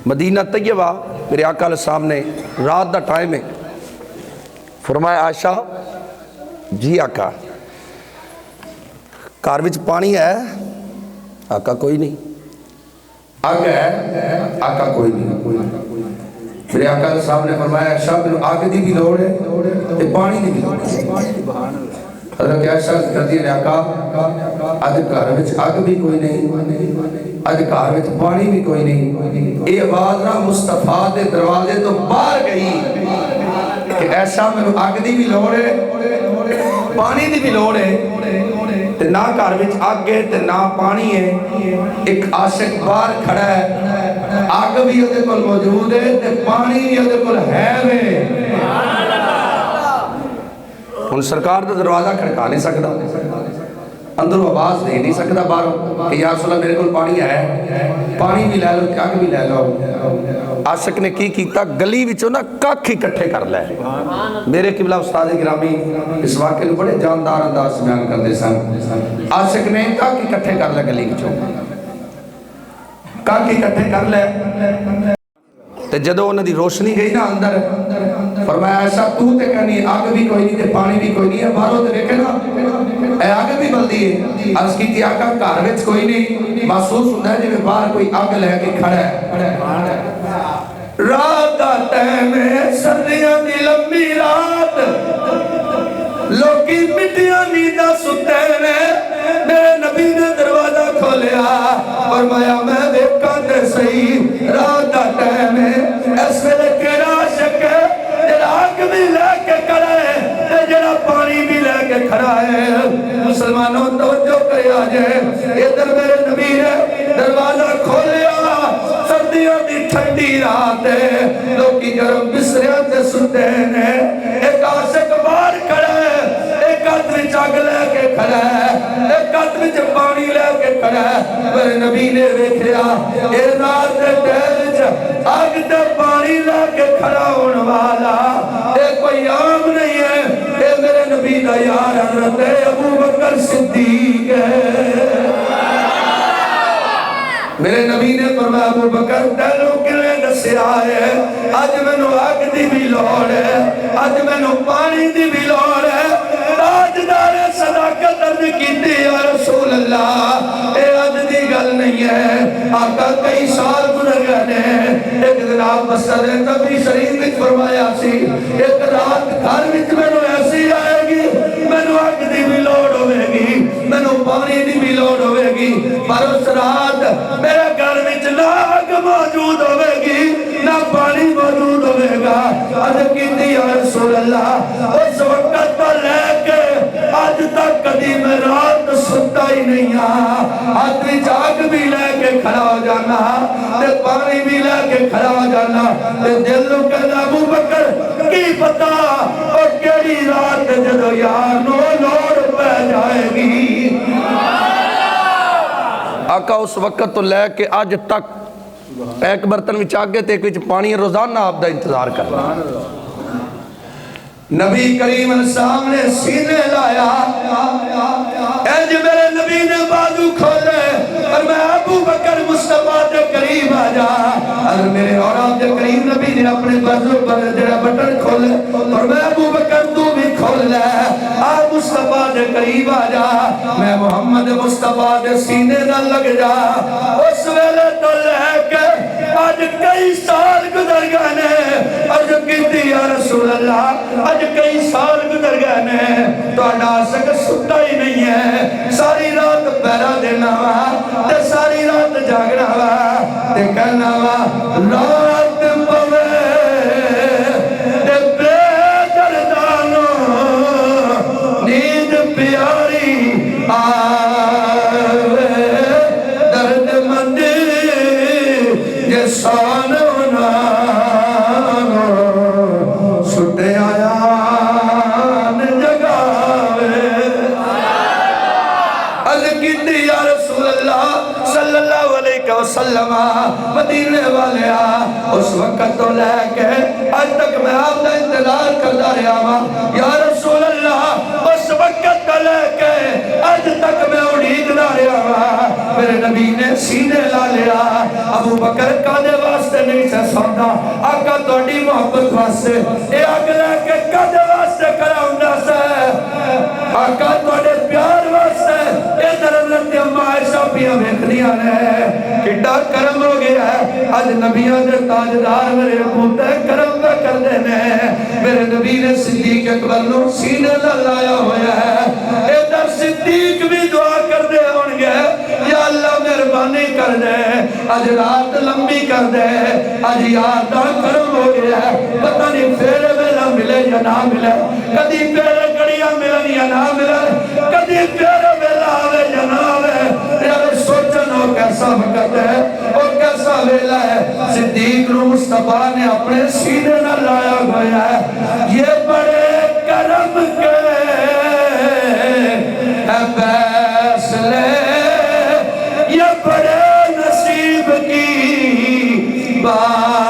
مدینہ طیبہ میرے آقا علیہ السلام نے رات دا ٹائم ہے، فرمایا عائشہ جی آقا گھر وچ پانی ہے؟ آقا کوئی نہیں۔ آگ ہے؟ آقا کوئی نہیں۔ میرے آقا علیہ السلام نے فرمایا عائشہ میرے آگ دی بھی لوڑ ہے تے پانی دی بھی لوڑ ہے۔ حضرت عائشہ کہتی ہے آقا اج گھر وچ آگ بھی کوئی نہیں، اج گھر وچ پانی بھی کوئی نہیں۔ اے آواز نہ مصطفیٰ دے دروازے تو باہر گئی کہ ایسا میرے آگ دی بھی لوڑ ہے پانی دی بھی لوڑ ہے، تے نہ گھر وچ آگ ہے تے نہ پانی ہے۔ ایک عاشق باہر کھڑا ہے، آگ بھی اودے کول موجود ہے تے پانی بھی اودے کول ہے وے۔ ان سرکار دا دروازہ کھڑکا نہیں سکتا، اندروں آواز دے نہیں سکتا باہروں کہ یا رسول اللہ میرے کول پانی ہے، پانی بھی لے لو آگ بھی لے لو۔ عاشق نے کی کیتا گلی وچوں نا ککھ اکٹھے کر لے۔ میرے قبلہ استاد گرامی اس واقعے کو بڑے جاندار انداز سے بیان کرتے سن۔ عاشق نے ککھ اکٹھے کر لے گلی وچوں، ککھ اکٹھے کر لے تے جدو انہاں دی روشنی گئی نا اندر، فرمایا ایسا تو تے کہنی آگ بھی کوئی نہیں تے پانی بھی کوئی نہیں ہے، باہروں تے دیکھے نا اے آگ بھی بلدی ہے۔ عرض کی تھی آقا گھر وچ کوئی نہیں، محسوس ہوتا ہے جی میں باہر کوئی آگ لے کے کھڑا ہے۔ رات دا ٹائم ہے، سردیاں دی لمبی رات، لوکی مٹیاں نینداں ستے نے، میرے نبی نے دروازہ کھولیا، فرمایا میں دیکھا تے صحیح رات دا ٹائم ہے، اس ویلے کیڑا عاشق ہے جڑا آگ بھی لے کے کھڑا ہے تے جڑا پانی بھی لے کے کھڑا ہے۔ مسلمانوں توجہ کرے آجے، ادھر میرے نبی نے دروازہ کھولیا، سردیوں دی ٹھنڈی رات ہے، لوکی گرم بستریاں تے ستے نے، ایک عاشق باہر کھڑا ہے، ایک ہاتھ وچ آگ لے کے کھڑا ہے، ایک ہاتھ وچ پانی لے کے کھڑا ہے۔ میرے نبی نے دیکھیا اے رات دے ٹائم وچ آگ تے پانی لے کے کھڑا ہونے والا اے کوئی عام نہیں ہے، اے میرے نبی دا یار حضرت ابو بکر صدیق ہے۔ میرے نبی نے فرمایا ابو بکر تینوں کنے دسیا ہے اج مینوں آگ دی بھی لوڑ ہے، اج مینوں پانی دی بھی لوڑ ہے۔ تاجدار صداقت عرض کیتی یا رسول اللہ اے اج دی گل نہیں ہے، آقا کئی سال گزر گئے۔ ایک جناب مسجد نبوی شریف وچ فرمایا سی ایک رات گھر وچ مینوں ایسی آئے گی، مینوں آگ دی بھی لوڑ ہوے گی، مینوں پانی دی بھی لوڑ ہوے گی، پر اس رات میرے گھر وچ نہ آگ موجود ہوے گی نہ پانی موجود ہوے گا۔ عرض کیتی یا رسول اللہ اس وقت تو لے کے آج تک کدی میں رات ستا ہی نہیں ہاتھ وچ آگ بھی لے کے کھڑا ہو جانا تے پانی بھی لے کے کھڑا ہو جانا تے دل نو کہنا ابو بکر کی پتا اور کیڑی رات جدو یار نو لوڑ پہ جائے گی۔ آقا اس وقت تو لے کے آج تک ایک برتن وچ آگے تے ایک وچ پانی روزانہ آپ دا انتظار کرنا۔ نبی کریم علیہ السلام نے سینے لایا، اے جو میرے نبی نے بازو کھولے اور میں ابو بکر مصطفیٰ دے قریب آ جا، اور میرے عورت دے قریب نبی نے اپنے بازو پر جڑا بٹن کھولے اور میں ابو بکر تو بھی کھول لے، آپ مصطفیٰ دے قریب آ جا، میں محمد مصطفیٰ دے سینے نہ لگ جا۔ اس ویلے تو لے کے آج کئی سال گزر گئے نے، عرض کیتی یا رسول اللہ آج کئی سال گزر گئے نے، تو عاشق ستا ہی نہیں ہے، ساری رات پہرا دینا وا تے ساری رات جاگنا وا تے کہنا وا رات پوے تے بے دردانو نیند پیاری آوے درد مند یہ سانو نانو سٹے آیا وسلم مدینے والے اس وقت تو لے کے آج تک میں آپ کا انتظار کرتا رہا ہوں یا رسول اللہ، اس وقت تو لے کے آج تک میں اڑیدنا رہا ہوں۔ میرے نبی نے سینے لا لیا، ابو بکر کانے واسطے واسطے نہیں سے سوندا آقا تہاڈی محبت واسطے اے اگ لے کے کد واسطے کھڑا ہوندا سے آقا تہاڈے پیار واسطے اے حضرت اما عائشہ پیاں ویکھدیاں نے کڈا کرم ہو گیا ہے اج نبیاں دے تاجدار میرے پوتے کرم پہ کردے نے میرے نبی نے صدیق اکبر نو سینے نال لایا ہویا ہے ادھر صدیق بھی دعا کردے ہون گے یا اللہ مہربانی کر دے اج رات لمبی کر دے اج یار دا کرم ہو گیا ہے پتہ نہیں پھر ویلا ملے یا نہ ملے کدی پھر گھڑیاں ملن یا نہ ملن کدی پھر ویلا آوے یا نہ آوے یار سوچن ہو کیسا وقت ہے اور کیسا ویلا ہے صدیق نو مصطفیٰ نے اپنے سینے نہ لایا گیا ہے یہ بڑے کرم کے فیصلے یہ بڑے نصیب کی بات